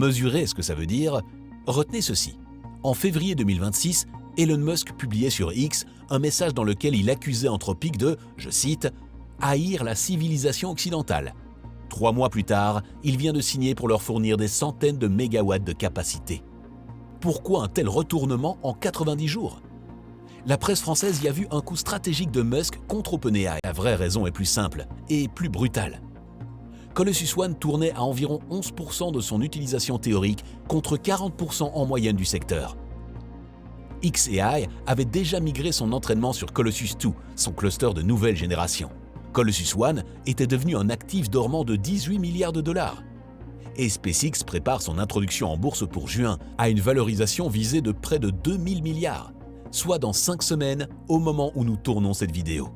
mesurer ce que ça veut dire, retenez ceci. En février 2026, Elon Musk publiait sur X un message dans lequel il accusait Anthropic de, je cite, « haïr la civilisation occidentale ». 3 mois plus tard, il vient de signer pour leur fournir des centaines de mégawatts de capacité. Pourquoi un tel retournement en 90 jours? La presse française y a vu un coup stratégique de Musk contre OpenAI. La vraie raison est plus simple et plus brutale. Colossus ONE tournait à environ 11% de son utilisation théorique contre 40% en moyenne du secteur. xAI avait déjà migré son entraînement sur Colossus 2, son cluster de nouvelle génération. Colossus ONE était devenu un actif dormant de 18 milliards de dollars. Et SpaceX prépare son introduction en bourse pour juin à une valorisation visée de près de 2000 milliards, soit dans 5 semaines au moment où nous tournons cette vidéo.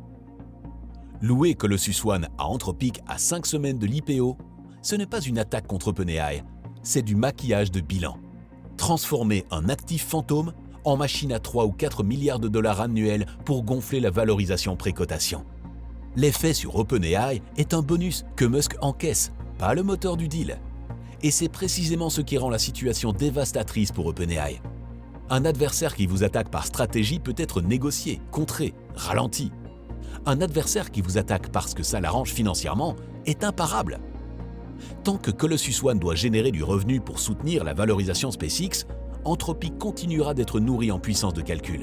Louer Colossus ONE à Anthropic à 5 semaines de l'IPO, ce n'est pas une attaque contre OpenAI, c'est du maquillage de bilan. Transformer un actif fantôme en machine à 3 ou 4 milliards de dollars annuels pour gonfler la valorisation pré-cotation. L'effet sur OpenAI est un bonus que Musk encaisse, pas le moteur du deal. Et c'est précisément ce qui rend la situation dévastatrice pour OpenAI. Un adversaire qui vous attaque par stratégie peut être négocié, contré, ralenti. Un adversaire qui vous attaque parce que ça l'arrange financièrement est imparable. Tant que Colossus ONE doit générer du revenu pour soutenir la valorisation SpaceX, Anthropic continuera d'être nourri en puissance de calcul.